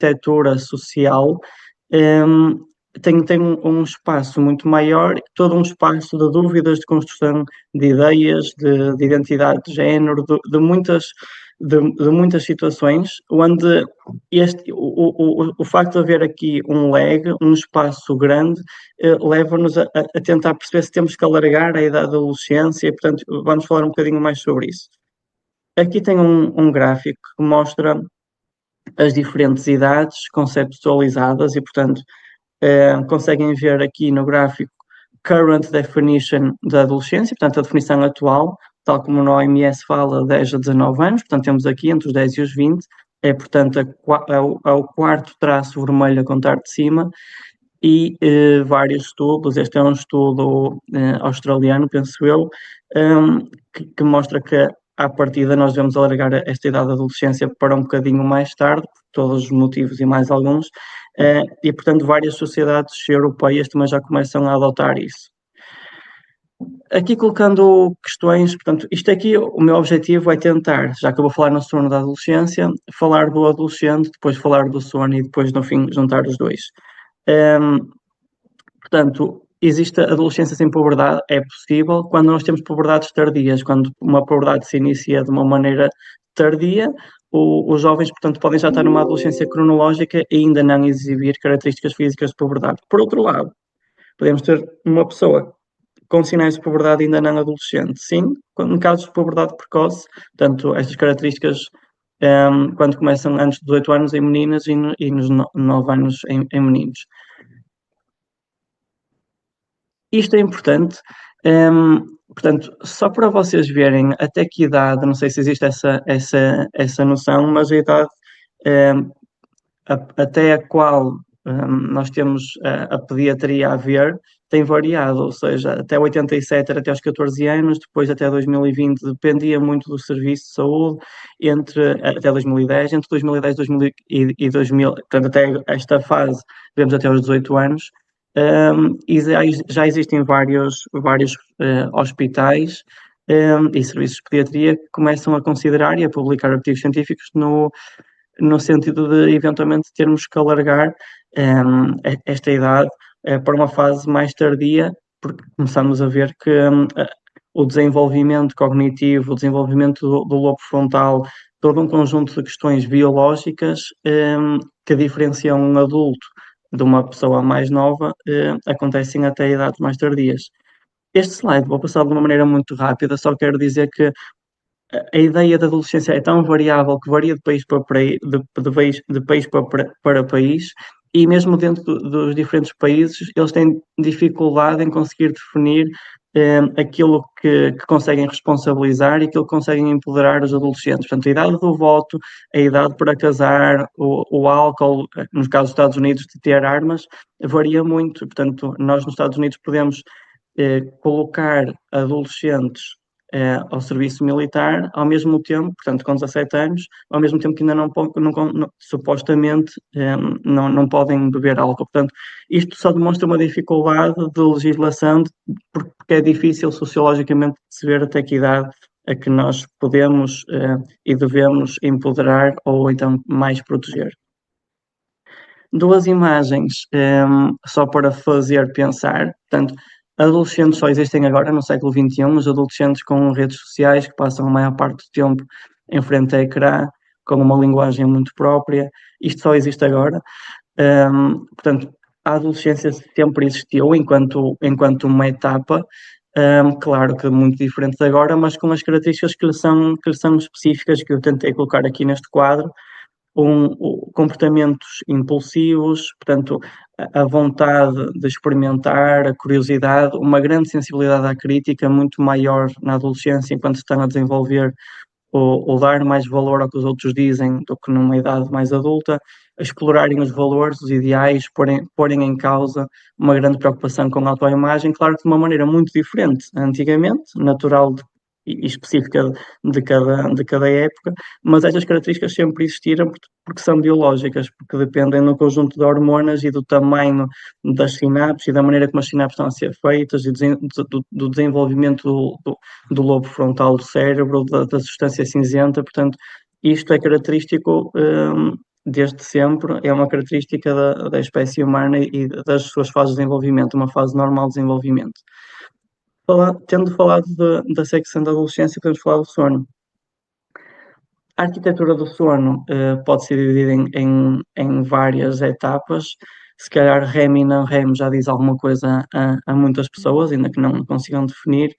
arquitetura social, tem um espaço muito maior, todo um espaço de dúvidas, de construção de ideias, de identidade de género, de muitas situações, onde o facto de haver aqui um lag, um espaço grande, leva-nos a tentar perceber se temos que alargar a idade da adolescência e, portanto, vamos falar um bocadinho mais sobre isso. Aqui tem um gráfico que mostra as diferentes idades conceptualizadas e, portanto, conseguem ver aqui no gráfico current definition da adolescência, portanto, a definição atual, tal como no OMS fala, 10 a 19 anos, portanto, temos aqui entre os 10 e os 20, portanto, é o quarto traço vermelho a contar de cima, e vários estudos, este é um estudo australiano, penso eu, que mostra que à partida nós devemos alargar esta idade da adolescência para um bocadinho mais tarde, por todos os motivos e mais alguns, e portanto várias sociedades europeias também já começam a adotar isso. Aqui colocando questões, portanto, isto aqui, o meu objetivo é tentar, já que eu vou falar no sono da adolescência, falar do adolescente, depois falar do sono e depois no fim juntar os dois. Portanto, existe a adolescência sem puberdade? É possível quando nós temos puberdades tardias, quando uma puberdade se inicia de uma maneira tardia, os jovens, portanto, podem já estar numa adolescência cronológica e ainda não exibir características físicas de puberdade. Por outro lado, podemos ter uma pessoa com sinais de puberdade ainda não adolescente. Sim, em casos de puberdade precoce, portanto, estas características quando começam antes dos 8 anos em meninas e nos 9 anos em meninos. Isto é importante, portanto, só para vocês verem até que idade, não sei se existe essa noção, mas a idade até a qual nós temos a pediatria a ver tem variado, ou seja, até 87 era até aos 14 anos, depois até 2020 dependia muito do serviço de saúde, até 2010, entre 2010 e 2000, portanto até esta fase, vemos até aos 18 anos, e já existem vários hospitais e serviços de pediatria que começam a considerar e a publicar artigos científicos no sentido de eventualmente termos que alargar esta idade para uma fase mais tardia, porque começamos a ver que o desenvolvimento cognitivo, o desenvolvimento do lobo frontal, todo um conjunto de questões biológicas que diferenciam um adulto de uma pessoa mais nova acontecem até idades mais tardias. Este slide vou passar de uma maneira muito rápida, só quero dizer que a ideia da adolescência é tão variável que varia de país para país, e mesmo dentro dos diferentes países eles têm dificuldade em conseguir definir aquilo que conseguem responsabilizar e aquilo que conseguem empoderar os adolescentes. Portanto, a idade do voto, a idade para casar, o álcool, nos casos dos Estados Unidos, de ter armas, varia muito. Portanto, nós nos Estados Unidos podemos colocar adolescentes ao serviço militar, ao mesmo tempo, portanto, com 17 anos, ao mesmo tempo que ainda supostamente não podem beber álcool. Portanto, isto só demonstra uma dificuldade de legislação, porque é difícil sociologicamente perceber até que idade a que nós podemos e devemos empoderar ou então mais proteger. Duas imagens só para fazer pensar, portanto, adolescentes só existem agora no século XXI, os adolescentes com redes sociais que passam a maior parte do tempo em frente a ecrã, com uma linguagem muito própria, isto só existe agora. Portanto, a adolescência sempre existiu enquanto uma etapa, claro que muito diferente de agora, mas com as características que lhe são específicas, que eu tentei colocar aqui neste quadro, comportamentos impulsivos, portanto, a vontade de experimentar, a curiosidade, uma grande sensibilidade à crítica, muito maior na adolescência, enquanto estão a desenvolver ou dar mais valor ao que os outros dizem do que numa idade mais adulta, explorarem os valores, os ideais, porem em causa uma grande preocupação com a autoimagem, claro que de uma maneira muito diferente antigamente, natural e específica de cada época, mas estas características sempre existiram porque são biológicas, porque dependem do conjunto de hormonas e do tamanho das sinapses e da maneira como as sinapses estão a ser feitas e do desenvolvimento do lobo frontal do cérebro, da substância cinzenta. Portanto, isto é característico desde sempre, é uma característica da espécie humana e das suas fases de desenvolvimento, uma fase normal de desenvolvimento. Tendo falado da sexo da adolescência, podemos falar do sono. A arquitetura do sono pode ser dividida em várias etapas. Se calhar REM e não REM já diz alguma coisa a muitas pessoas, ainda que não consigam definir.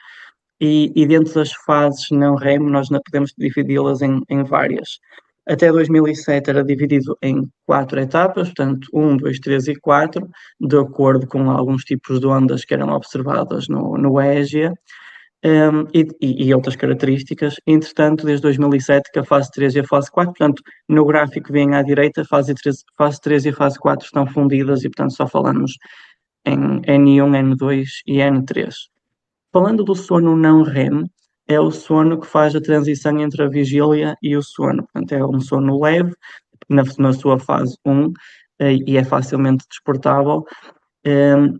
E dentro das fases não REM, nós podemos dividi-las em várias. Até 2007 era dividido em 4 etapas, portanto, 1, 2, 3 e 4, de acordo com alguns tipos de ondas que eram observadas no EGIA, e outras características. Entretanto, desde 2007 que a fase 3 e a fase 4, portanto, no gráfico que vem à direita, fase 3 e a fase 4 estão fundidas e, portanto, só falamos em N1, N2 e N3. Falando do sono não REM, é o sono que faz a transição entre a vigília e o sono. Portanto, é um sono leve, na sua fase 1, e é facilmente desportável.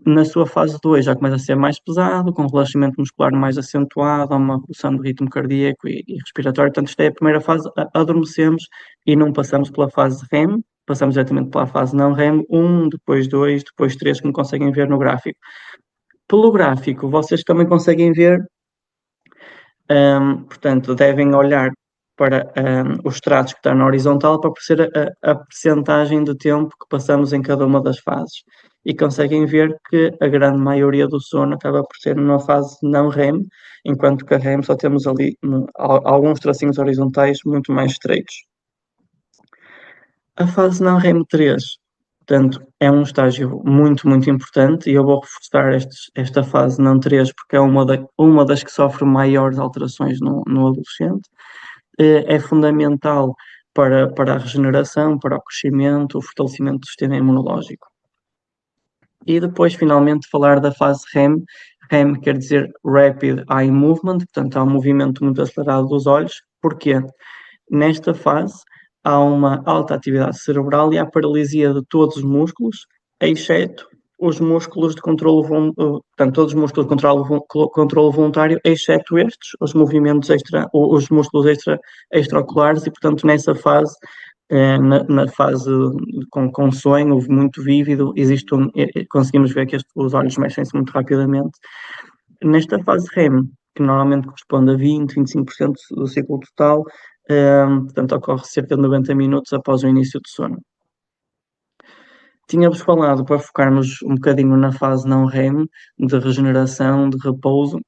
Na sua fase 2 já começa a ser mais pesado, com relaxamento muscular mais acentuado, há uma redução do ritmo cardíaco e respiratório. Portanto, esta é a primeira fase, adormecemos e não passamos pela fase REM, passamos diretamente pela fase não REM, 1, depois 2, depois 3, como conseguem ver no gráfico. Pelo gráfico, vocês também conseguem ver, portanto, devem olhar para os traços que estão na horizontal para perceber a percentagem de tempo que passamos em cada uma das fases. E conseguem ver que a grande maioria do sono acaba por ser numa fase não REM, enquanto que a REM só temos ali alguns tracinhos horizontais muito mais estreitos. A fase não REM 3, portanto, é um estágio muito, muito importante e eu vou reforçar esta fase não 3 porque é uma das que sofre maiores alterações no adolescente. É fundamental para a regeneração, para o crescimento, o fortalecimento do sistema imunológico. E depois, finalmente, falar da fase REM. REM quer dizer Rapid Eye Movement, portanto, há um movimento muito acelerado dos olhos. Porquê? Nesta fase, há uma alta atividade cerebral e há paralisia de todos os músculos, exceto os músculos de controle, portanto, todos os músculos de controle voluntário, exceto estes, os movimentos os músculos extraoculares, e, portanto, nessa fase, na fase com sonho muito vívido, conseguimos ver que os olhos mexem-se muito rapidamente. Nesta fase REM, que normalmente corresponde a 20-25% do ciclo total, portanto, ocorre cerca de 90 minutos após o início do sono. Tínhamos falado para focarmos um bocadinho na fase não REM, de regeneração, de repouso,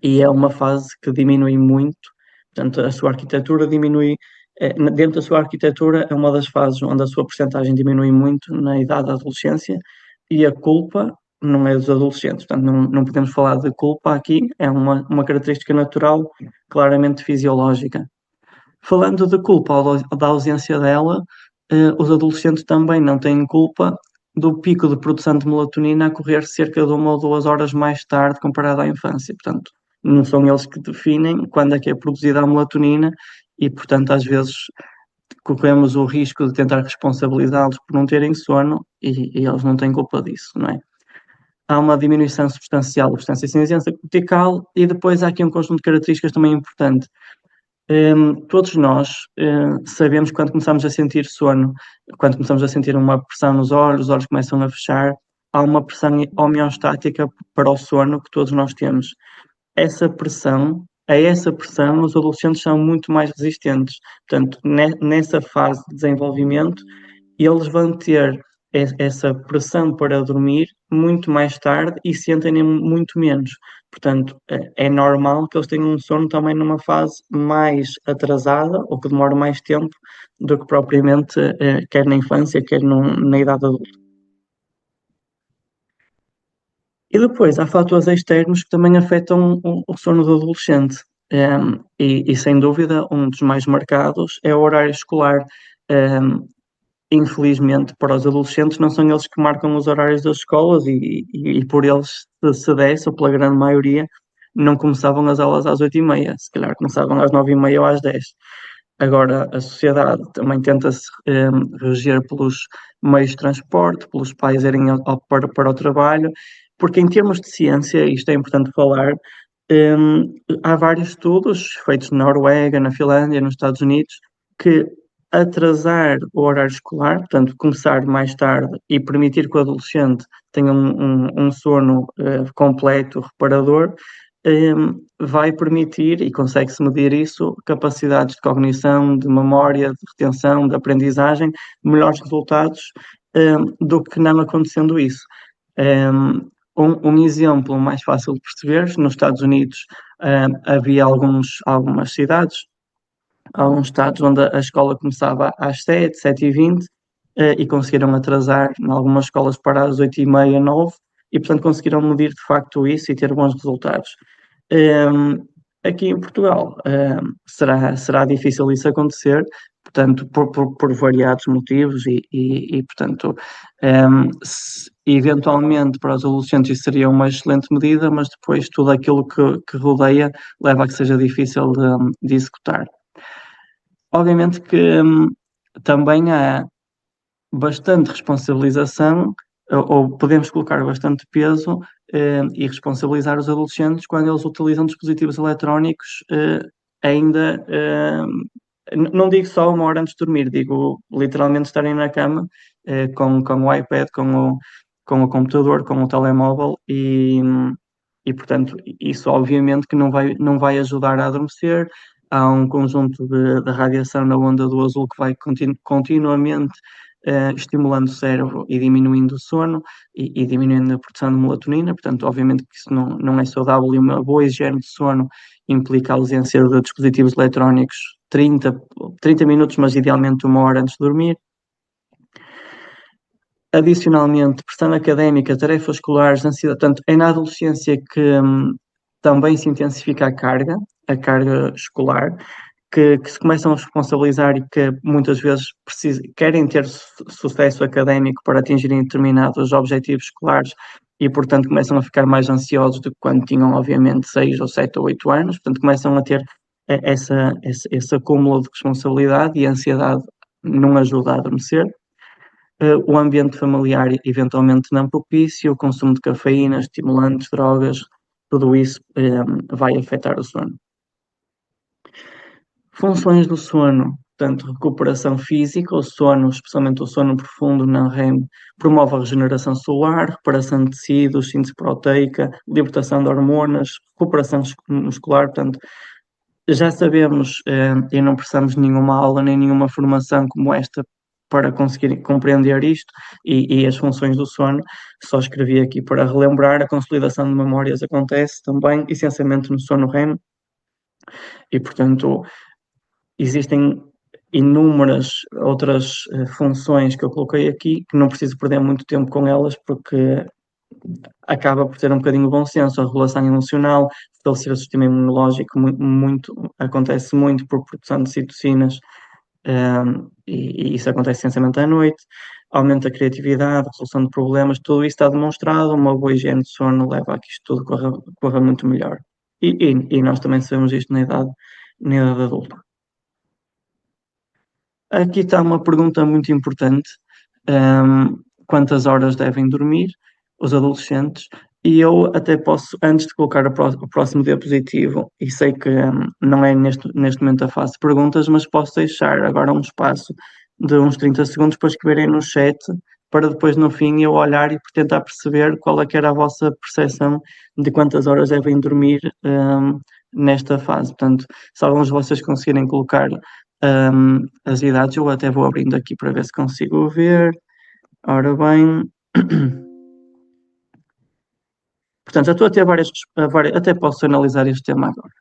e é uma fase que diminui muito, portanto, a sua arquitetura diminui. Dentro da sua arquitetura, é uma das fases onde a sua percentagem diminui muito na idade da adolescência, e a culpa não é dos adolescentes, portanto, não podemos falar de culpa aqui, é uma característica natural, claramente fisiológica. Falando de culpa ou da ausência dela, os adolescentes também não têm culpa do pico de produção de melatonina a correr cerca de 1 ou 2 horas mais tarde comparado à infância. Portanto, não são eles que definem quando é que é produzida a melatonina e, portanto, às vezes corremos o risco de tentar responsabilizá-los por não terem sono e eles não têm culpa disso, não é? Há uma diminuição substancial da substância cinzenta cortical e depois há aqui um conjunto de características também importante. Todos nós sabemos quando começamos a sentir sono, quando começamos a sentir uma pressão nos olhos, os olhos começam a fechar, há uma pressão homeostática para o sono que todos nós temos. A essa pressão, os adolescentes são muito mais resistentes. Portanto, nessa fase de desenvolvimento, eles vão ter essa pressão para dormir muito mais tarde e sentem muito menos. Portanto, é normal que eles tenham um sono também numa fase mais atrasada ou que demore mais tempo do que propriamente quer na infância, quer na idade adulta. E depois há fatores externos que também afetam o sono do adolescente. E sem dúvida, um dos mais marcados é o horário escolar. Infelizmente, para os adolescentes, não são eles que marcam os horários das escolas e por eles se desse, ou pela grande maioria, não começavam as aulas às 8h30, se calhar começavam às 9h30 ou às 10. Agora, a sociedade também tenta-se reger pelos meios de transporte, pelos pais irem para o trabalho, porque em termos de ciência, isto é importante falar, há vários estudos feitos na Noruega, na Finlândia, nos Estados Unidos, que atrasar o horário escolar, portanto, começar mais tarde e permitir que o adolescente tenha um sono completo, reparador, vai permitir, e consegue-se medir isso, capacidades de cognição, de memória, de retenção, de aprendizagem, melhores resultados do que não acontecendo isso. Um exemplo mais fácil de perceber, nos Estados Unidos havia algumas cidades, alguns estados onde a escola começava às 7h20 e conseguiram atrasar em algumas escolas para as 8h30, 9h, e portanto conseguiram medir de facto isso e ter bons resultados. Aqui em Portugal será difícil isso acontecer, portanto, por variados motivos portanto, eventualmente para os adolescentes isso seria uma excelente medida, mas depois tudo aquilo que rodeia leva a que seja difícil de executar. Obviamente que também há bastante responsabilização, ou podemos colocar bastante peso e responsabilizar os adolescentes quando eles utilizam dispositivos eletrónicos ainda, não digo só uma hora antes de dormir, digo literalmente estarem na cama com o iPad, com o computador, com o telemóvel e portanto isso obviamente que não vai ajudar a adormecer. Há um conjunto de radiação na onda do azul que vai continuamente estimulando o cérebro e diminuindo o sono e diminuindo a produção de melatonina, portanto, obviamente que isso não é saudável, e uma boa higiene de sono implica a ausência de dispositivos eletrónicos 30 minutos, mas idealmente uma hora antes de dormir. Adicionalmente, pressão académica, tarefas escolares, ansiedade, portanto, é na adolescência que também se intensifica a carga escolar, que se começam a responsabilizar e que muitas vezes querem ter sucesso académico para atingirem determinados objetivos escolares e, portanto, começam a ficar mais ansiosos do que quando tinham, obviamente, 6 ou 7 ou 8 anos, portanto, começam a ter esse acúmulo de responsabilidade, e a ansiedade não ajuda a adormecer. O ambiente familiar eventualmente não propício, o consumo de cafeína, estimulantes, drogas, tudo isso vai afetar o sono. Funções do sono, portanto, recuperação física, o sono, especialmente o sono profundo na REM, promove a regeneração celular, reparação de tecidos, síntese proteica, libertação de hormonas, recuperação muscular, portanto, já sabemos e não precisamos de nenhuma aula nem nenhuma formação como esta para conseguir compreender isto e as funções do sono. Só escrevi aqui para relembrar: a consolidação de memórias acontece também essencialmente no sono REM e, portanto, existem inúmeras outras funções que eu coloquei aqui, que não preciso perder muito tempo com elas, porque acaba por ter um bocadinho de bom senso. A regulação emocional, fortalecer o sistema imunológico, acontece muito por produção de citocinas, e isso acontece essencialmente à noite. Aumenta a criatividade, a resolução de problemas, tudo isso está demonstrado. Uma boa higiene de sono leva a que isto tudo corra muito melhor. E nós também sabemos isto na idade adulta. Aqui está uma pergunta muito importante: quantas horas devem dormir os adolescentes? E eu até posso, antes de colocar o próximo diapositivo, e sei que não é neste momento a fase de perguntas, mas posso deixar agora um espaço de uns 30 segundos para escreverem no chat, para depois no fim eu olhar e tentar perceber qual é que era a vossa percepção de quantas horas devem dormir nesta fase. Portanto, se alguns de vocês conseguirem colocar as idades, eu até vou abrindo aqui para ver se consigo ver. Ora bem, portanto, já estou a ter várias, até posso analisar este tema agora.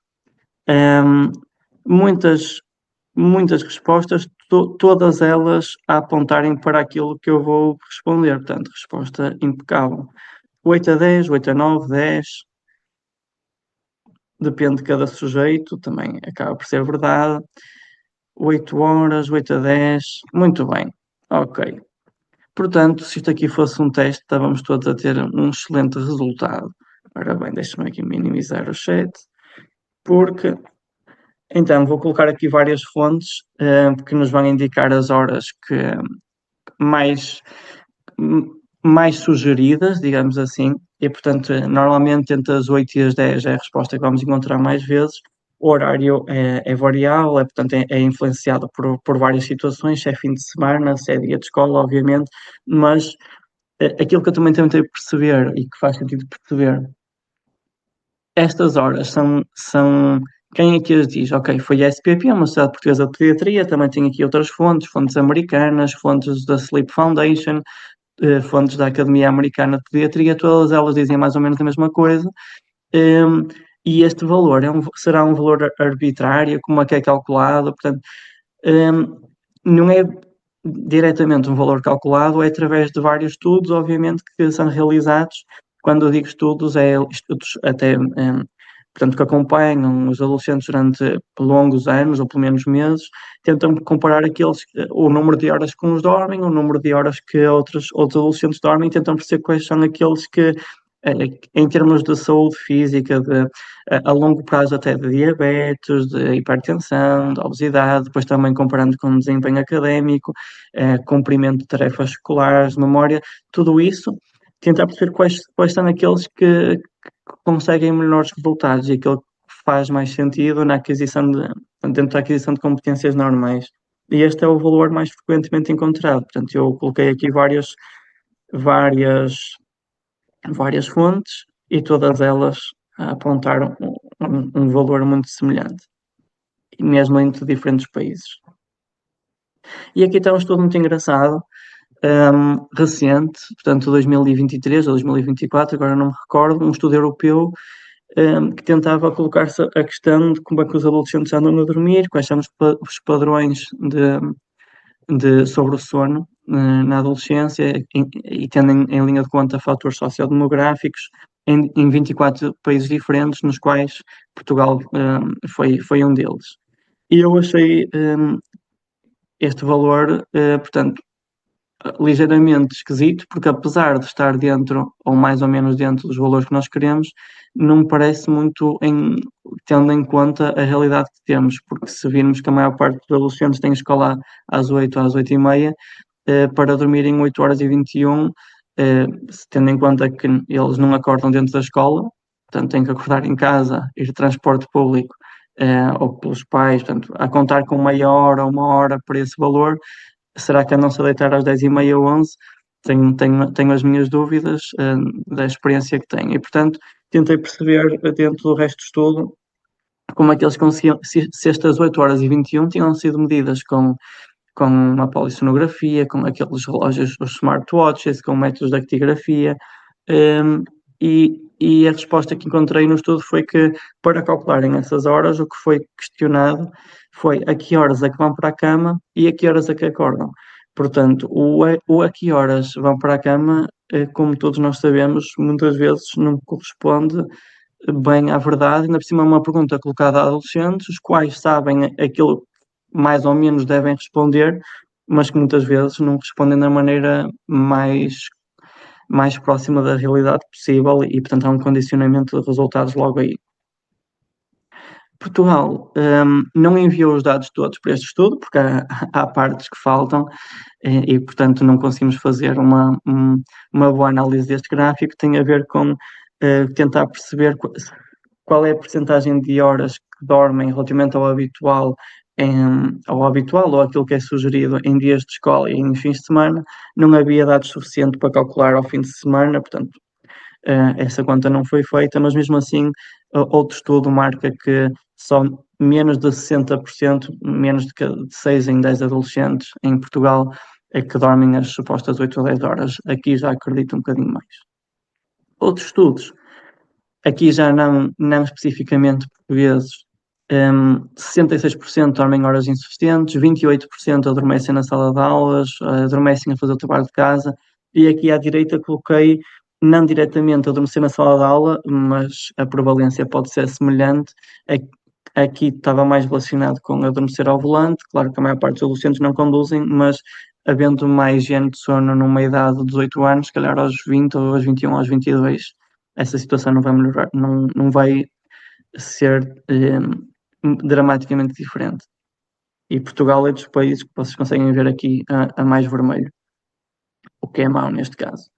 Muitas respostas, todas elas a apontarem para aquilo que eu vou responder, portanto, resposta impecável. 8 a 10, 8 a 9, 10, depende de cada sujeito, também acaba por ser verdade. 8 horas, 8 a 10, muito bem, ok. Portanto, se isto aqui fosse um teste, estávamos todos a ter um excelente resultado. Ora bem, deixa-me aqui minimizar o chat, porque então vou colocar aqui várias fontes que nos vão indicar as horas que mais sugeridas, digamos assim, e portanto normalmente entre as 8 e as 10 é a resposta que vamos encontrar mais vezes. o horário é variável, portanto, é influenciado por várias situações, se é fim de semana, se é dia de escola, obviamente, mas aquilo que eu também tentei perceber e que faz sentido perceber, estas horas são quem é que as diz? Ok, foi a SPP, uma Sociedade Portuguesa de Pediatria, também tem aqui outras fontes, fontes americanas, fontes da Sleep Foundation, fontes da Academia Americana de Pediatria, todas elas dizem mais ou menos a mesma coisa. Um, e este valor será um valor arbitrário, como é que é calculado, portanto, um, não é diretamente um valor calculado, é através de vários estudos, obviamente, que são realizados. Quando eu digo estudos, é estudos até, portanto, que acompanham os adolescentes durante longos anos, ou pelo menos meses, tentam comparar o número de horas que uns dormem, o número de horas que outros adolescentes dormem, e tentam perceber quais são aqueles que, em termos de saúde física, a longo prazo até de diabetes, de hipertensão, de obesidade, depois também comparando com desempenho académico, cumprimento de tarefas escolares, memória, tudo isso, tentar perceber quais são aqueles que conseguem melhores resultados e aquilo que faz mais sentido dentro da aquisição de competências normais. E este é o valor mais frequentemente encontrado. Portanto, eu coloquei aqui várias, várias fontes e todas elas apontaram um valor muito semelhante, e mesmo entre diferentes países. E aqui está um estudo muito engraçado, recente, portanto 2023 ou 2024, agora não me recordo, um estudo europeu que tentava colocar-se a questão de como é que os adolescentes andam a dormir, quais são os padrões sobre o sono na adolescência e tendo em linha de conta fatores sociodemográficos em 24 países diferentes, nos quais Portugal foi um deles. E eu achei este valor, portanto, ligeiramente esquisito, porque apesar de estar dentro, ou mais ou menos dentro dos valores que nós queremos, não me parece muito tendo em conta a realidade que temos, porque se virmos que a maior parte dos adolescentes tem escola às 8, às 8h30, para dormirem 8 horas e 21, tendo em conta que eles não acordam dentro da escola, portanto têm que acordar em casa, ir de transporte público, ou pelos pais, portanto, a contar com meia hora ou uma hora para esse valor, será que andam-se a deitar às 10h30 ou 11? Tenho as minhas dúvidas da experiência que tenho e, portanto, tentei perceber dentro do resto do estudo como é que eles conseguiam, se estas 8 horas e 21 tinham sido medidas com uma polissonografia, com aqueles relógios, os smartwatches, com métodos de actigrafia, e a resposta que encontrei no estudo foi que, para calcularem essas horas, o que foi questionado foi a que horas é que vão para a cama e a que horas é que acordam. Portanto, o a que horas vão para a cama, como todos nós sabemos, muitas vezes não corresponde bem à verdade, ainda por cima é uma pergunta colocada a adolescentes, os quais sabem aquilo que mais ou menos devem responder, mas que muitas vezes não respondem da maneira mais próxima da realidade possível e, portanto, há um condicionamento de resultados logo aí. Portugal não enviou os dados todos para este estudo, porque há partes que faltam e, portanto, não conseguimos fazer uma boa análise deste gráfico. Tem a ver com tentar perceber qual é a percentagem de horas que dormem relativamente ao habitual ou aquilo que é sugerido em dias de escola e em fins de semana. Não havia dados suficientes para calcular ao fim de semana, portanto, essa conta não foi feita, mas mesmo assim, outro estudo marca que só menos de 60%, menos de 6 em 10 adolescentes em Portugal é que dormem as supostas 8 ou 10 horas. Aqui já acredito um bocadinho mais. Outros estudos, aqui já não especificamente portugueses, 66% dormem horas insuficientes, 28% adormecem na sala de aulas, adormecem a fazer o trabalho de casa, e aqui à direita coloquei não diretamente adormecer na sala de aula, mas a prevalência pode ser semelhante. Aqui estava mais relacionado com adormecer ao volante, claro que a maior parte dos adolescentes não conduzem, mas havendo mais higiene de sono numa idade de 18 anos, se calhar aos 20 ou aos 21 ou aos 22, essa situação não vai melhorar, não vai ser dramaticamente diferente. E Portugal é dos países que vocês conseguem ver aqui a mais vermelho, o que é mau neste caso.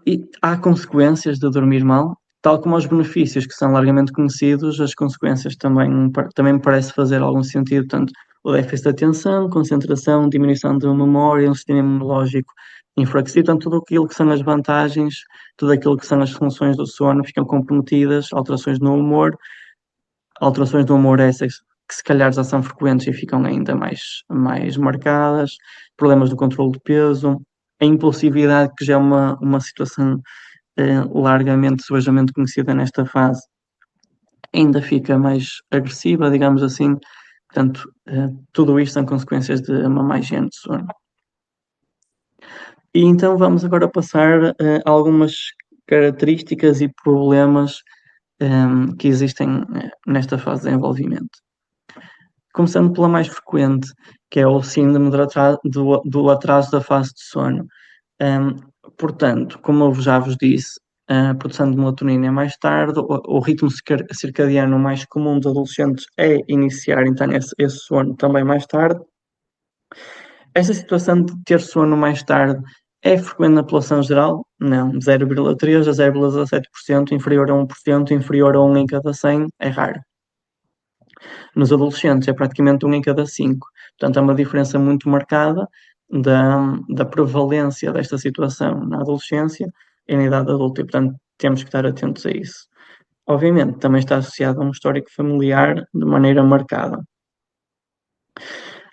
E há consequências de dormir mal? Tal como os benefícios que são largamente conhecidos, as consequências também me parece fazer algum sentido, tanto o déficit de atenção, concentração, diminuição da memória, um sistema imunológico enfraquecido, portanto, tudo aquilo que são as vantagens, tudo aquilo que são as funções do sono ficam comprometidas, alterações do humor essas que se calhar já são frequentes e ficam ainda mais marcadas, problemas do controle de peso, a impulsividade, que já é uma situação largamente, subejamente conhecida nesta fase, ainda fica mais agressiva, digamos assim. Portanto, tudo isto são consequências de uma má higiene de sono. E então vamos agora passar a algumas características e problemas que existem nesta fase de desenvolvimento. Começando pela mais frequente, que é o síndrome do atraso da fase de sono. Portanto, como eu já vos disse, a produção de melatonina é mais tarde, o ritmo circadiano mais comum dos adolescentes é iniciar então esse sono também mais tarde. Esta situação de ter sono mais tarde é frequente na população geral? Não, 0,3 a 0,17%, inferior a 1%, inferior a 1 em cada 100, é raro. Nos adolescentes é praticamente 1 em cada 5, portanto há uma diferença muito marcada da prevalência desta situação na adolescência e na idade adulta e, portanto, temos que estar atentos a isso. Obviamente, também está associado a um histórico familiar de maneira marcada.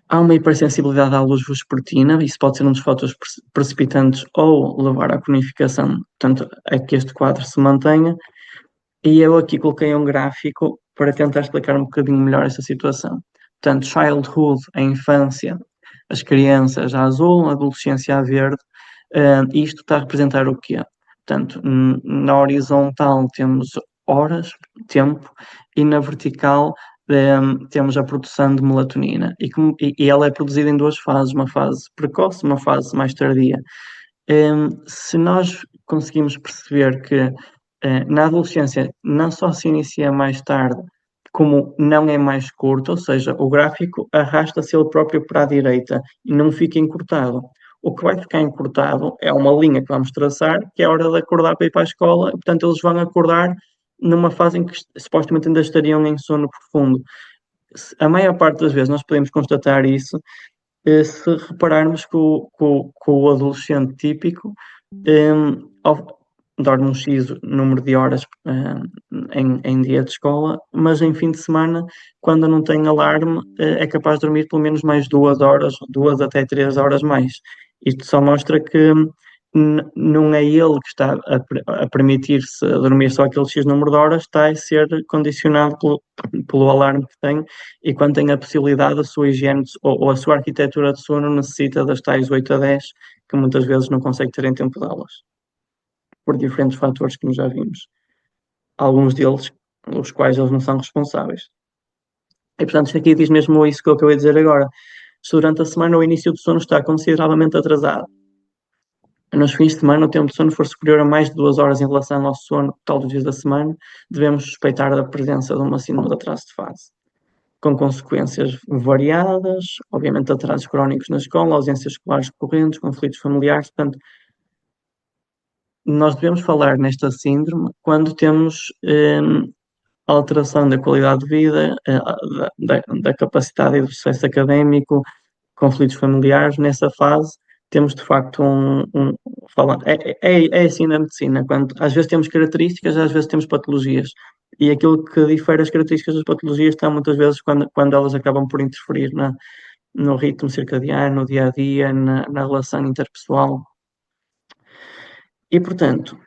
Há uma hipersensibilidade à luz vespertina, isso pode ser um dos fatores precipitantes ou levar à cronificação, portanto, a que este quadro se mantenha. E eu aqui coloquei um gráfico para tentar explicar um bocadinho melhor essa situação. Portanto, childhood, a infância, as crianças a azul, a adolescência a verde, isto está a representar o quê? Portanto, na horizontal temos horas, tempo, e na vertical temos a produção de melatonina. E ela é produzida em duas fases, uma fase precoce, uma fase mais tardia. Se nós conseguimos perceber que na adolescência não só se inicia mais tarde, como não é mais curto, ou seja, o gráfico arrasta-se ele próprio para a direita e não fica encurtado. O que vai ficar encurtado é uma linha que vamos traçar, que é a hora de acordar para ir para a escola, e, portanto, eles vão acordar numa fase em que supostamente ainda estariam em sono profundo. A maior parte das vezes nós podemos constatar isso se repararmos que o adolescente típico dorme um X número de horas em dia de escola, mas em fim de semana, quando não tem alarme, é capaz de dormir pelo menos mais 2 horas, 2 até 3 horas mais. Isto só mostra que não é ele que está a permitir-se dormir só aquele X número de horas, está a ser condicionado pelo alarme que tem, e quando tem a possibilidade, a sua higiene ou a sua arquitetura de sono necessita das tais 8 a 10, que muitas vezes não consegue ter em tempo de aulas, por diferentes fatores que nós já vimos. Alguns deles, os quais eles não são responsáveis. E portanto, isto aqui diz mesmo isso que eu acabei de dizer agora. Se durante a semana o início do sono está consideravelmente atrasado, nos fins de semana o tempo de sono for superior a mais de 2 horas em relação ao sono total dos dias da semana, devemos suspeitar da presença de uma síndrome de atraso de fase, com consequências variadas, obviamente atrasos crónicos na escola, ausências escolares recorrentes, conflitos familiares. Portanto, nós devemos falar nesta síndrome quando temos alteração da qualidade de vida, da capacidade e do sucesso académico, conflitos familiares. Nessa fase temos de facto é assim na medicina, quando às vezes temos características, às vezes temos patologias, e aquilo que difere as características das patologias está muitas vezes quando elas acabam por interferir no ritmo circadiano, no dia a dia, na relação interpessoal. E portanto,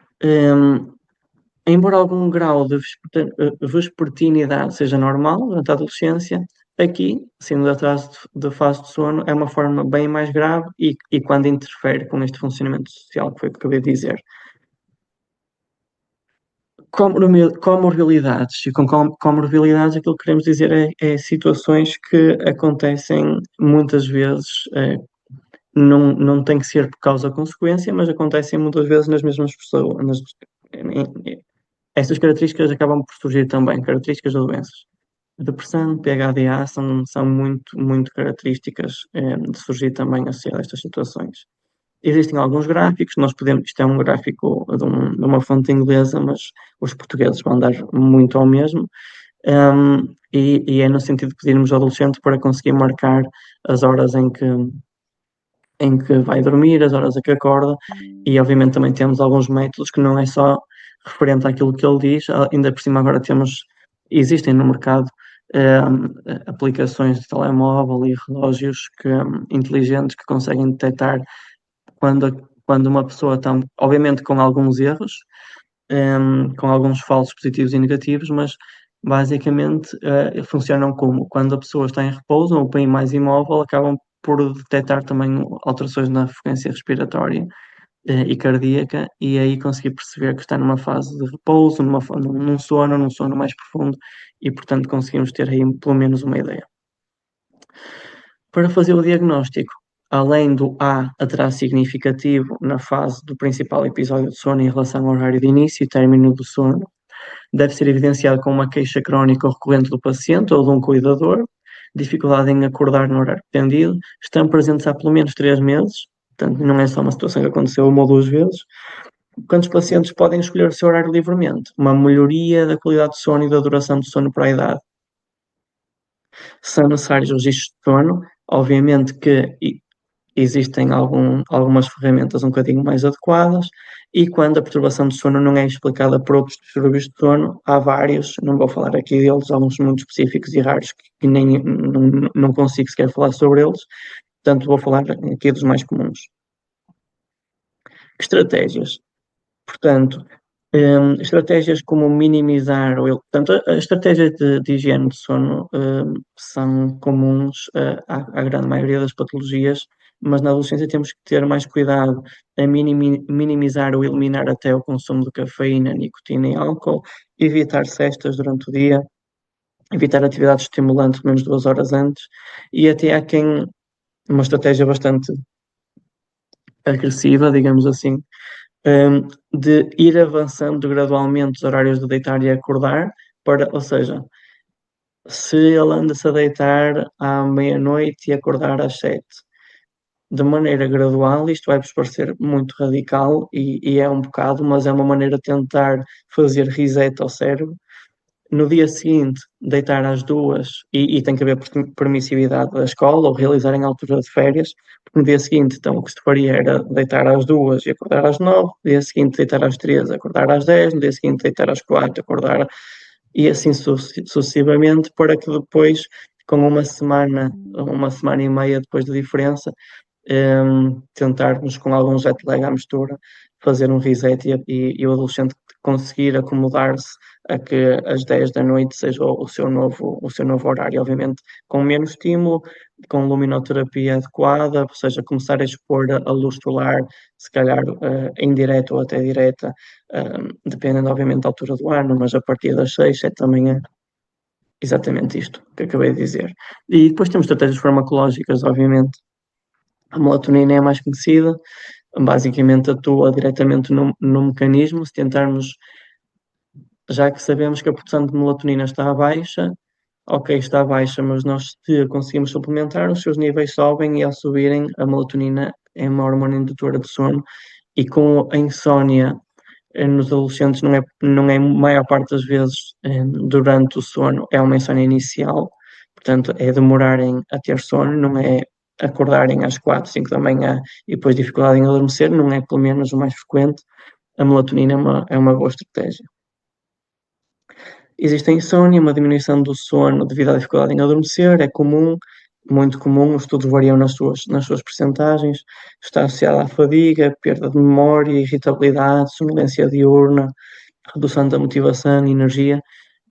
embora algum grau de vespertinidade seja normal durante a adolescência, aqui, sendo de atraso de fase de sono, é uma forma bem mais grave e quando interfere com este funcionamento social que foi o que acabei de dizer. Comorbilidades, e com comorbilidades aquilo que queremos dizer é situações que acontecem muitas vezes, não tem que ser por causa-consequência, mas acontecem muitas vezes nas mesmas pessoas. Estas características acabam por surgir também, características da doenças. A depressão, PHDA são muito, muito características de surgir também associadas a estas situações. existem alguns gráficos, nós podemos, isto é um gráfico de uma fonte inglesa, mas os portugueses vão dar muito ao mesmo, e é no sentido de pedirmos ao adolescente para conseguir marcar as horas em que vai dormir, as horas em que acorda, e obviamente também temos alguns métodos que não é só referente àquilo que ele diz, ainda por cima agora existem no mercado aplicações de telemóvel e relógios inteligentes que conseguem detectar quando uma pessoa está, obviamente com alguns erros, com alguns falsos positivos e negativos, mas basicamente funcionam como quando a pessoa está em repouso ou bem mais imóvel, acabam por detectar também alterações na frequência respiratória e cardíaca, e aí conseguir perceber que está numa fase de repouso, num sono mais profundo, e portanto conseguimos ter aí pelo menos uma ideia. Para fazer o diagnóstico, além do atraso significativo na fase do principal episódio de sono em relação ao horário de início e término do sono, deve ser evidenciado com uma queixa crónica recorrente do paciente ou de um cuidador, dificuldade em acordar no horário pretendido, estão presentes há pelo menos 3 meses, portanto não é só uma situação que aconteceu uma ou duas vezes, quando os pacientes podem escolher o seu horário livremente, uma melhoria da qualidade do sono e da duração do sono para a idade. São necessários registros de sono, obviamente que existem algumas ferramentas um bocadinho mais adequadas, e quando a perturbação de sono não é explicada por outros distúrbios de sono, há vários, não vou falar aqui deles, alguns muito específicos e raros que nem não consigo sequer falar sobre eles, portanto vou falar aqui dos mais comuns. Que estratégias? Portanto, estratégias como minimizar portanto, as estratégias de higiene de sono são comuns à grande maioria das patologias, mas na adolescência temos que ter mais cuidado em minimizar ou eliminar até o consumo de cafeína, nicotina e álcool, evitar cestas durante o dia, evitar atividades estimulantes menos 2 horas antes, e até há quem, uma estratégia bastante agressiva, digamos assim, de ir avançando gradualmente os horários de deitar e acordar, ou seja, se ele anda-se a deitar à meia-noite e acordar às 7, de maneira gradual, isto vai-vos parecer muito radical e é um bocado, mas é uma maneira de tentar fazer reset ao cérebro. No dia seguinte, deitar às 2 e tem que haver permissividade da escola ou realizar em altura de férias, porque no dia seguinte, então, o que se faria era deitar às 2 e acordar às 9, no dia seguinte deitar às 3, acordar às 10, no dia seguinte deitar às 4, acordar, e assim sucessivamente, para que depois, com uma semana e meia depois da diferença, tentarmos com algum jet lag à mistura fazer um reset e o adolescente conseguir acomodar-se a que às 10 da noite seja o seu novo horário, obviamente com menos estímulo, com luminoterapia adequada, ou seja, começar a expor a luz solar, se calhar em direto ou até direta, dependendo obviamente da altura do ano, mas a partir das 6, 7 da manhã, exatamente isto que acabei de dizer. E depois temos estratégias farmacológicas, obviamente. A melatonina é a mais conhecida, basicamente atua diretamente no mecanismo. Se tentarmos, já que sabemos que a produção de melatonina está baixa, ok, está baixa, mas nós, se conseguimos suplementar, os seus níveis sobem, e ao subirem, a melatonina é uma hormona indutora de sono, e com a insónia nos adolescentes não é a maior parte das vezes durante o sono, é uma insónia inicial, portanto é demorarem a ter sono, não é acordarem às 4, 5 da manhã e depois dificuldade em adormecer, não é pelo menos o mais frequente. A melatonina é uma boa estratégia. Existe a insónia, uma diminuição do sono devido à dificuldade em adormecer, é comum, muito comum, os estudos variam nas suas percentagens, está associada à fadiga, perda de memória, irritabilidade, sonolência diurna, redução da motivação, energia.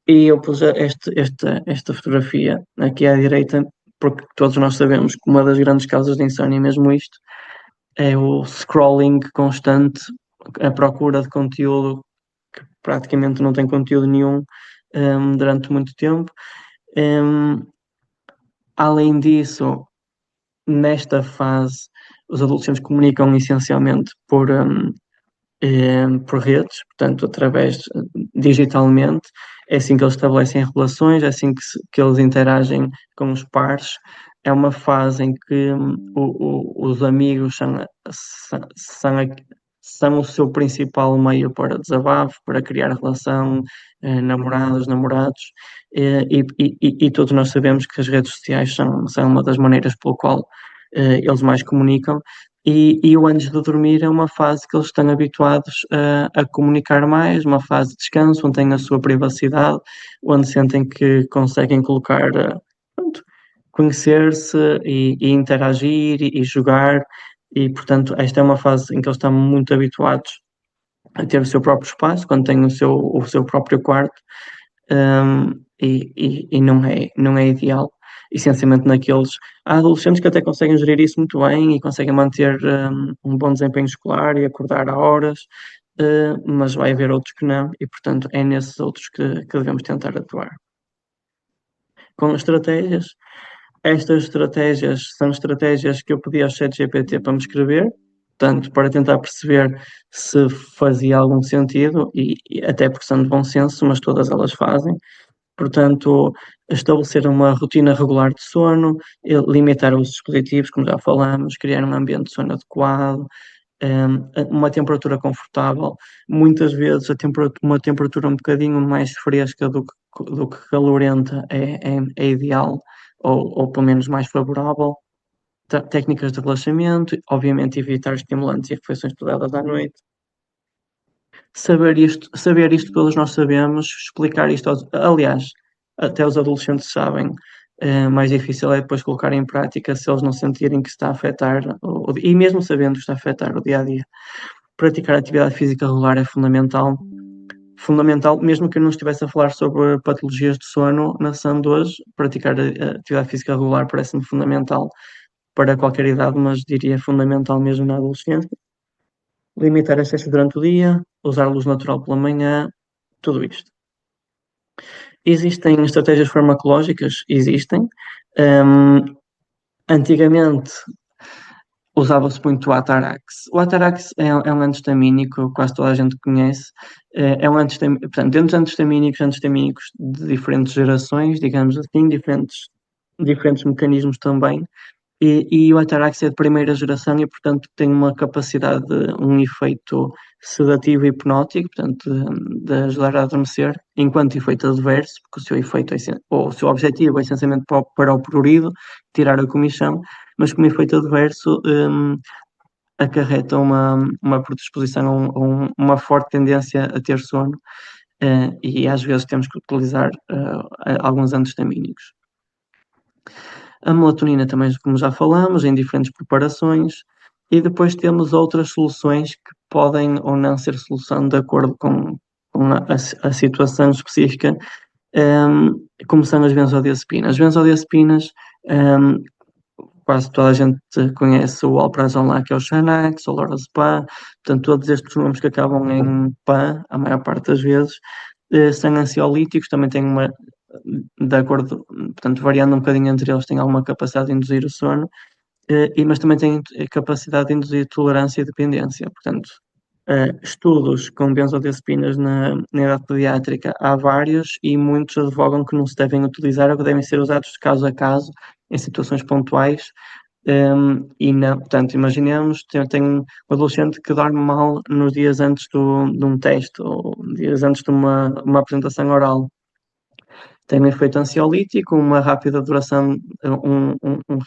E eu pus esta fotografia aqui à direita, porque todos nós sabemos que uma das grandes causas de insónia é mesmo isto, é o scrolling constante, a procura de conteúdo que praticamente não tem conteúdo nenhum durante muito tempo. Além disso, nesta fase, os adolescentes comunicam essencialmente por redes, portanto, digitalmente. É assim que eles estabelecem relações, é assim que eles interagem com os pares. é uma fase em que os amigos são, são o seu principal meio para desabafo, para criar relação, namoradas, namorados, e todos nós sabemos que as redes sociais são uma das maneiras pelo qual eles mais comunicam. E o antes de dormir é uma fase que eles estão habituados a comunicar mais, uma fase de descanso, onde têm a sua privacidade, onde sentem que conseguem colocar, pronto, conhecer-se e interagir e jogar, e portanto, esta é uma fase em que eles estão muito habituados a ter o seu próprio espaço, quando têm o seu próprio quarto, e não é ideal. Essencialmente naqueles. Há adolescentes que até conseguem gerir isso muito bem e conseguem manter um bom desempenho escolar e acordar a horas, mas vai haver outros que não, e portanto é nesses outros que devemos tentar atuar. Com estratégias, estas estratégias são estratégias que eu pedi ao ChatGPT para me escrever, tanto para tentar perceber se fazia algum sentido, e até porque são de bom senso, mas todas elas fazem. Portanto, estabelecer uma rotina regular de sono, limitar os dispositivos, como já falamos, criar um ambiente de sono adequado, uma temperatura confortável. Muitas vezes uma temperatura um bocadinho mais fresca do que calorenta é ideal, ou pelo menos mais favorável. Técnicas de relaxamento, obviamente evitar estimulantes e refeições pesadas à noite. Saber isto todos nós sabemos, explicar isto aliás, até os adolescentes sabem, mais difícil é depois colocar em prática se eles não sentirem que está a afetar, e mesmo sabendo que está a afetar o dia a dia. Praticar atividade física regular é fundamental. Fundamental, mesmo que eu não estivesse a falar sobre patologias de sono na sessão de hoje, praticar a atividade física regular parece-me fundamental para qualquer idade, mas diria fundamental mesmo na adolescência. Limitar excesso durante o dia, usar luz natural pela manhã, tudo isto. Existem estratégias farmacológicas? Existem. Antigamente usava-se muito o Atarax. O Atarax é um anti-histamínico, quase toda a gente conhece. É um anti-histamínico, portanto, dentro dos anti-histamínicos de diferentes gerações, digamos assim, diferentes mecanismos também. E o Atarax é de primeira geração e, portanto, tem uma capacidade, um efeito sedativo e hipnótico, portanto, de ajudar a adormecer, enquanto efeito adverso, porque o seu efeito ou o seu objetivo é essencialmente para o prurido, tirar a comichão, mas como efeito adverso, acarreta uma predisposição ou uma forte tendência a ter sono, e às vezes temos que utilizar alguns anti-histamínicos. A melatonina também, como já falamos, em diferentes preparações, e depois temos outras soluções que podem ou não ser solução de acordo com a situação específica, como são as benzodiazepinas. As benzodiazepinas, quase toda a gente conhece o alprazolam, que é o Xanax, o lorazepam, portanto todos estes nomes que acabam em PAN, a maior parte das vezes, são ansiolíticos, também têm de acordo, portanto, variando um bocadinho entre eles, têm alguma capacidade de induzir o sono, mas também têm capacidade de induzir tolerância e dependência. Portanto, estudos com benzodiazepinas na idade pediátrica há vários, e muitos advogam que não se devem utilizar ou que devem ser usados de caso a caso, em situações pontuais. E não, portanto, imaginemos, tem um adolescente que dorme mal nos dias antes de um teste, ou dias antes de uma apresentação oral. Tem um efeito ansiolítico, uma rápida duração,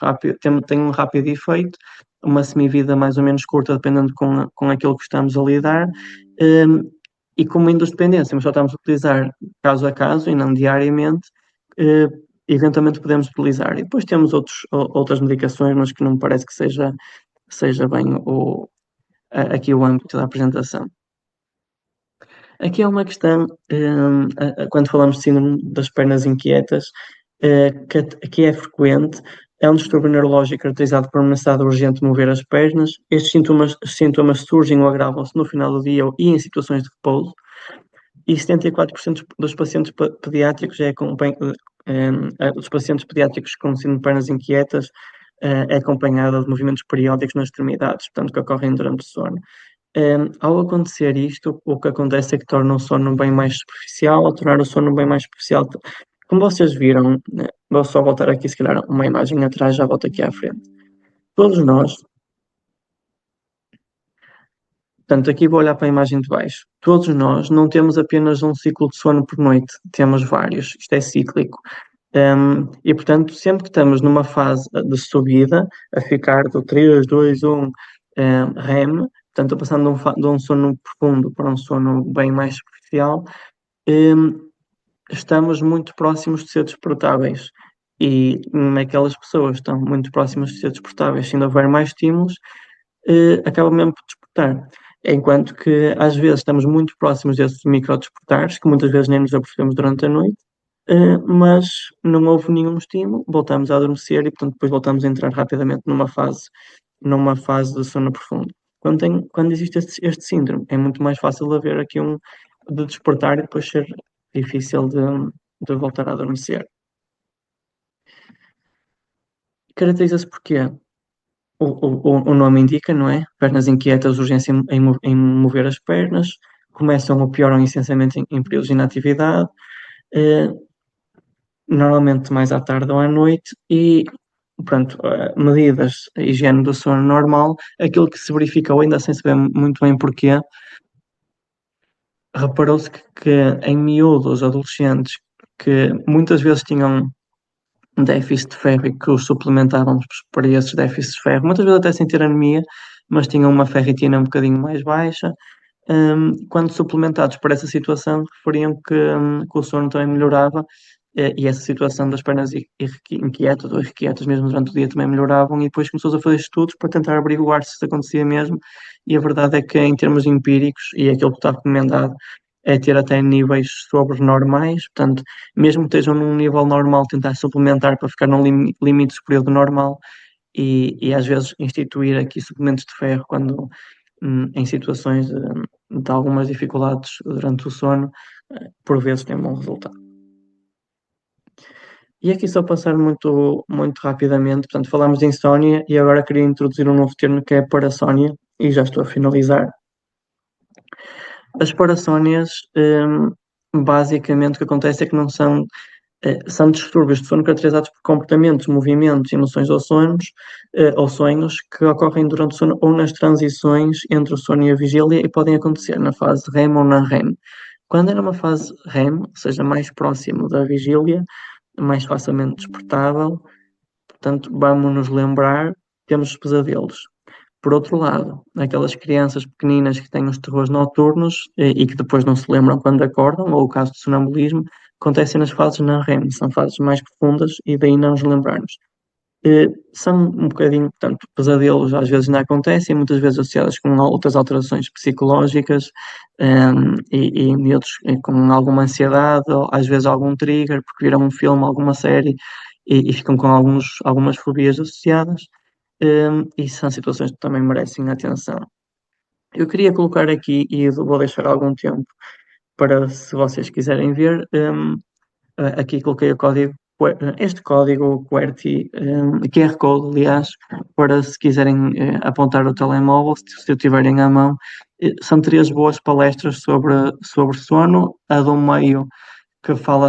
rápido, tem um rápido efeito, uma semivida mais ou menos curta, dependendo com aquilo que estamos a lidar, e como independência, mas só estamos a utilizar caso a caso e não diariamente, eventualmente podemos utilizar. E depois temos outras medicações, mas que não me parece que seja bem aqui o âmbito da apresentação. Aqui há uma questão, quando falamos de síndrome das pernas inquietas, que é frequente, é um distúrbio neurológico caracterizado por uma necessidade urgente de mover as pernas. Estes sintomas surgem ou agravam-se no final do dia e em situações de repouso, e 74% dos pacientes pediátricos dos pacientes pediátricos com síndrome de pernas inquietas é acompanhada de movimentos periódicos nas extremidades, portanto, que ocorrem durante o sono. Ao acontecer isto, o que acontece é que torna o sono bem mais superficial. Ao tornar o sono bem mais superficial, Como vocês viram, né, vou só voltar aqui, se calhar, uma imagem atrás, já volto aqui à frente. Todos nós, portanto, aqui vou olhar para a imagem de baixo. Todos nós não temos apenas um ciclo de sono por noite, temos vários. Isto é cíclico. E, portanto, sempre que estamos numa fase de subida, a ficar do 3, 2, 1, REM, portanto, passando de um sono profundo para um sono bem mais superficial, um, estamos muito próximos de ser despertáveis. E naquelas pessoas que estão muito próximas de ser despertáveis, se ainda houver mais estímulos, acaba mesmo por despertar. Enquanto que às vezes estamos muito próximos desses micro-despertares, que muitas vezes nem nos apercebemos durante a noite, mas não houve nenhum estímulo, voltamos a adormecer e, portanto, depois voltamos a entrar rapidamente numa fase de sono profundo. Quando existe este síndrome, é muito mais fácil haver aqui de despertar e depois ser difícil de voltar a adormecer. Caracteriza-se porque o nome indica, não é? Pernas inquietas, urgência em mover as pernas, começam ou pioram essencialmente em períodos de inatividade, eh, normalmente mais à tarde ou à noite, e, pronto, medidas, a higiene do sono normal, aquilo que se verificou, ainda sem saber muito bem porquê, reparou-se que em miúdos, adolescentes, que muitas vezes tinham déficit de ferro e que os suplementávamos para esses déficits de ferro, muitas vezes até sem ter anemia, mas tinham uma ferritina um bocadinho mais baixa. Quando suplementados para essa situação, referiam que o sono também melhorava, e essa situação das pernas inquietas ou irrequietas mesmo durante o dia também melhoravam, e depois começou a fazer estudos para tentar averiguar se isso acontecia mesmo, e a verdade é que em termos empíricos, e aquilo que está recomendado, é ter até níveis sobre normais, portanto, mesmo que estejam num nível normal, tentar suplementar para ficar num limite superior do normal, e às vezes instituir aqui suplementos de ferro quando em situações de algumas dificuldades durante o sono, por vezes tem bom resultado. E aqui só passar muito rapidamente, portanto, falámos de insónia e agora queria introduzir um novo termo que é a parassónia, e já estou a finalizar. As parassónias, basicamente, o que acontece é que não são distúrbios de sono caracterizados por comportamentos, movimentos, emoções ou sonhos que ocorrem durante o sono ou nas transições entre o sono e a vigília e podem acontecer na fase REM ou na REM. Quando é numa fase REM, ou seja, mais próximo da vigília, mais facilmente despertável, portanto, vamos nos lembrar, temos os pesadelos. Por outro lado, aquelas crianças pequeninas que têm os terrores noturnos e que depois não se lembram quando acordam, ou o caso de sonambulismo, acontecem nas fases não REM, são fases mais profundas e daí não nos lembrarmos. São um bocadinho, portanto, pesadelos às vezes ainda acontecem, muitas vezes associadas com outras alterações psicológicas, e miúdos com alguma ansiedade, ou às vezes algum trigger, porque viram um filme, alguma série, e ficam com algumas fobias associadas, e são situações que também merecem atenção. Eu queria colocar aqui, e vou deixar algum tempo para se vocês quiserem ver, aqui coloquei o código, este código QWERTY, QR Code, aliás, para se quiserem apontar o telemóvel, se o tiverem à mão. São três boas palestras sobre sono, a do meio que fala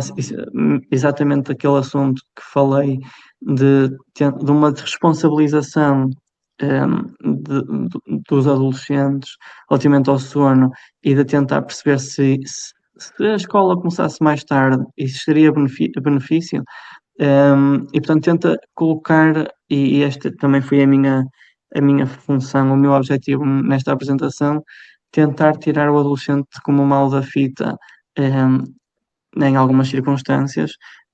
exatamente daquele assunto que falei, de uma responsabilização dos adolescentes relativamente ao sono e de tentar perceber se a escola começasse mais tarde, isso seria benefício. E portanto tenta colocar, e esta também foi a minha função, o meu objetivo nesta apresentação, tentar tirar o adolescente como mal da fita, um, em algumas circunstâncias,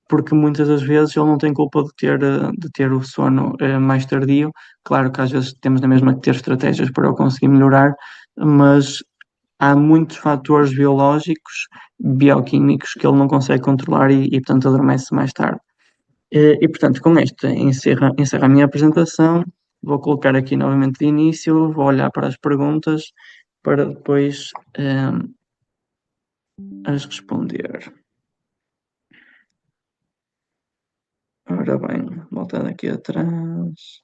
porque muitas das vezes ele não tem culpa de ter o sono mais tardio. Claro que às vezes temos na mesma que ter estratégias para o conseguir melhorar, mas há muitos fatores biológicos, bioquímicos que ele não consegue controlar e portanto adormece mais tarde. E portanto, com esta encerra a minha apresentação. Vou colocar aqui novamente de início, vou olhar para as perguntas para depois as responder. Ora bem, voltando aqui atrás.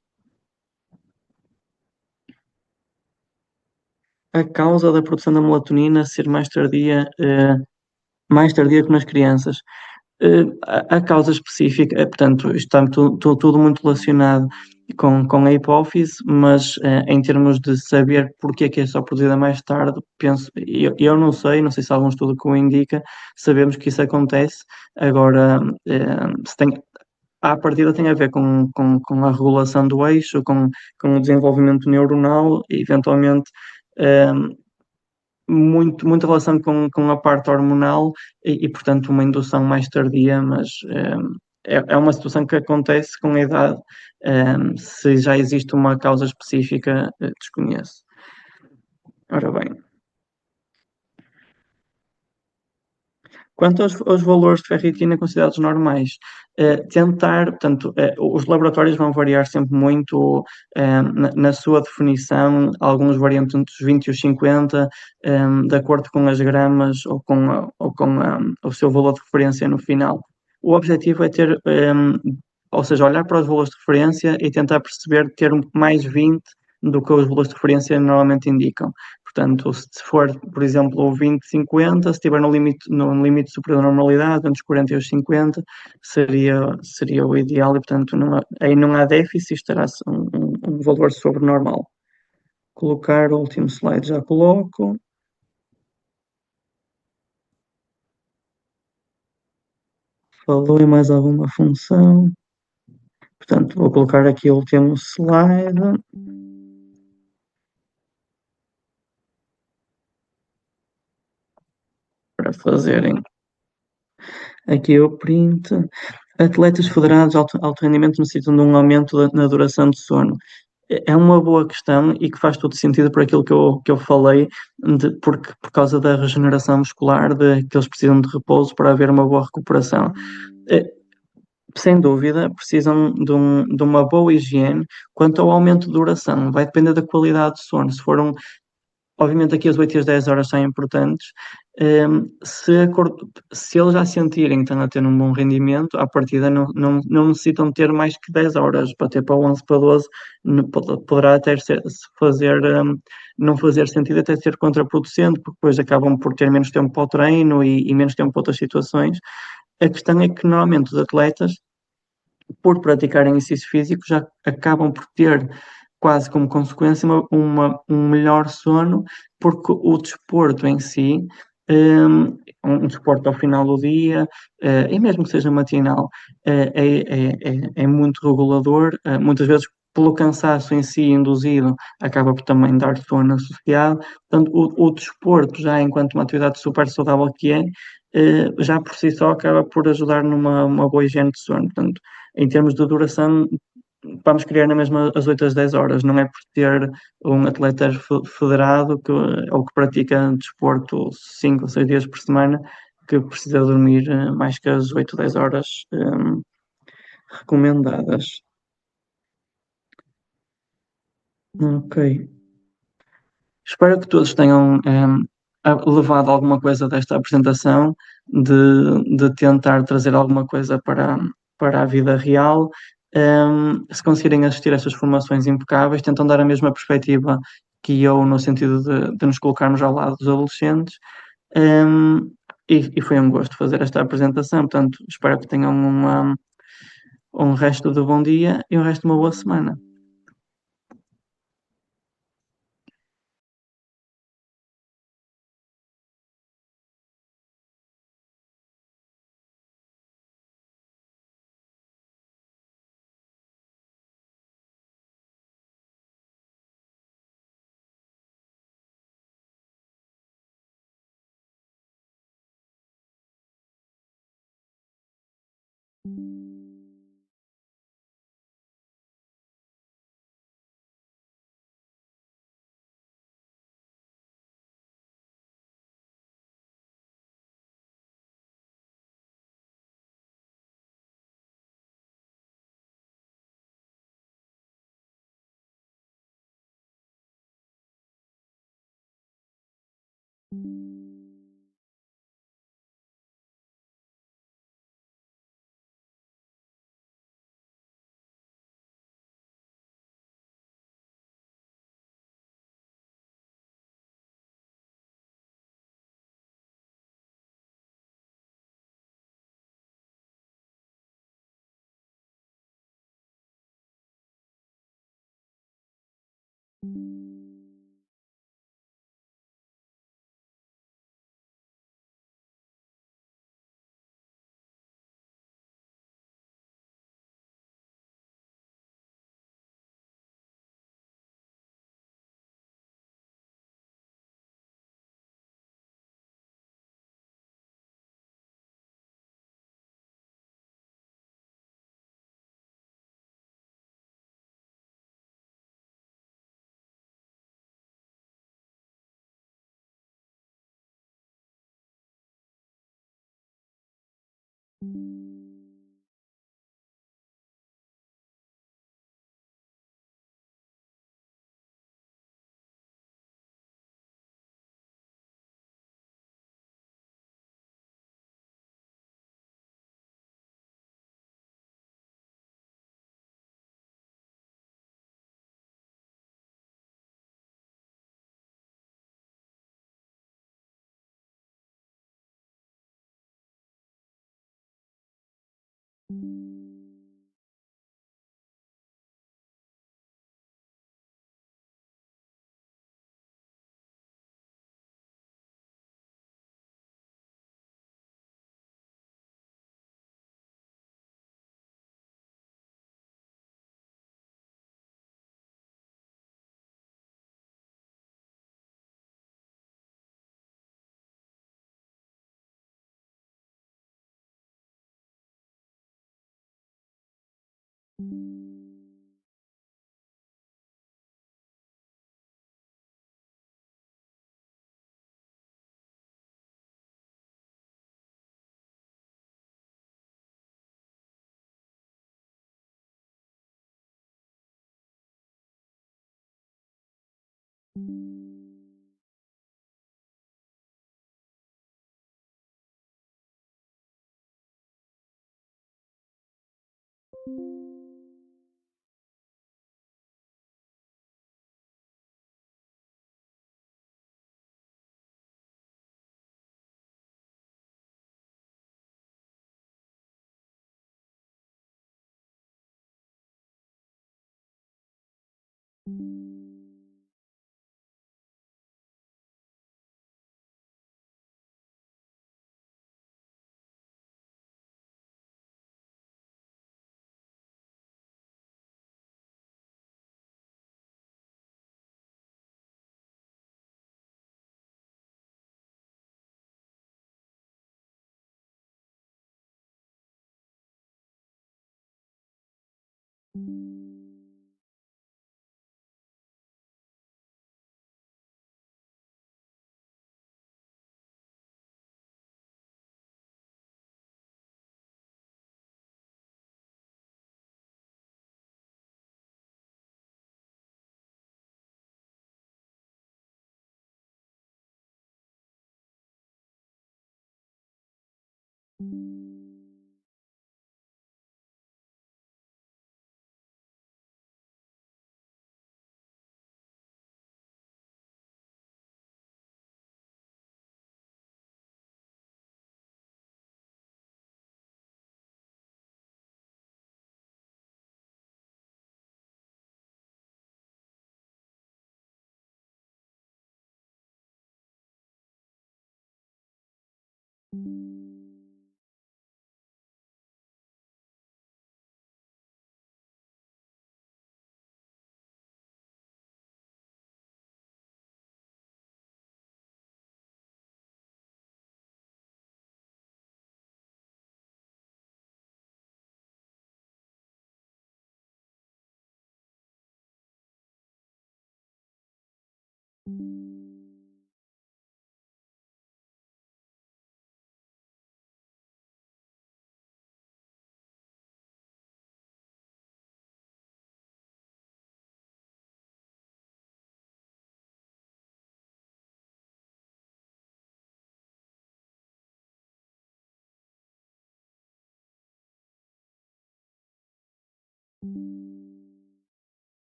A causa da produção da melatonina ser mais tardia que nas crianças. A causa específica, portanto, isto está tudo muito relacionado com a hipófise, mas, em termos de saber porque é que é só produzida mais tarde, penso eu não sei se há algum estudo que o indica, sabemos que isso acontece. Agora, se tem à partida tem a ver com a regulação do eixo, com o desenvolvimento neuronal e eventualmente, eh muita relação com a parte hormonal portanto, uma indução mais tardia, mas, é uma situação que acontece com a idade. Se já existe uma causa específica, desconheço. Ora bem, quanto aos valores de ferritina considerados normais, tentar, portanto, os laboratórios vão variar sempre muito, na sua definição, alguns variam entre os 20 e os 50, de acordo com as gramas ou com o seu valor de referência no final. O objetivo é ter, ou seja, olhar para os valores de referência e tentar perceber ter mais 20 do que os valores de referência normalmente indicam. Portanto, se for, por exemplo, o 20-50, se estiver no limite superior da normalidade, entre os 40 e os 50, seria o ideal e, portanto, aí não há déficit, estará um valor sobre normal. Colocar o último slide, já coloco. Falou em mais alguma função. Portanto, vou colocar aqui o último slide para fazerem aqui o print. Atletas federados de alto rendimento necessitam de um aumento na duração de sono. É uma boa questão e que faz todo sentido por aquilo que eu falei, porque por causa da regeneração muscular, de que eles precisam de repouso para haver uma boa recuperação. Eh, Sem dúvida, precisam de uma boa higiene. Quanto ao aumento de duração, vai depender da qualidade de sono. Se for obviamente aqui as 8 e as 10 horas são importantes. Se eles já sentirem que estão a ter um bom rendimento, à partida não necessitam ter mais que 10 horas, para ter para 11, para 12, poderá até não fazer sentido, até ser contraproducente, porque depois acabam por ter menos tempo para o treino e menos tempo para outras situações. A questão é que normalmente os atletas, por praticarem exercício físico, já acabam por ter quase como consequência um melhor sono, porque o desporto em si, um desporto ao final do dia, e mesmo que seja matinal, é muito regulador, muitas vezes pelo cansaço em si induzido, acaba por também dar sono associado. Portanto, o desporto já enquanto uma atividade super saudável que é, já por si só acaba por ajudar numa uma boa higiene de sono. Portanto, em termos de duração, vamos criar na mesma as 8 às 10 horas, não é por ter um atleta federado ou que pratica desporto 5 ou 6 dias por semana que precisa dormir mais que as 8, 10 horas recomendadas. Ok. Espero que todos tenham levado alguma coisa desta apresentação, de tentar trazer alguma coisa para a vida real. Se conseguirem assistir a estas formações impecáveis, tentam dar a mesma perspectiva que eu, no sentido de nos colocarmos ao lado dos adolescentes. E foi um gosto fazer esta apresentação. Portanto, espero que tenham um resto de bom dia e um resto de uma boa semana.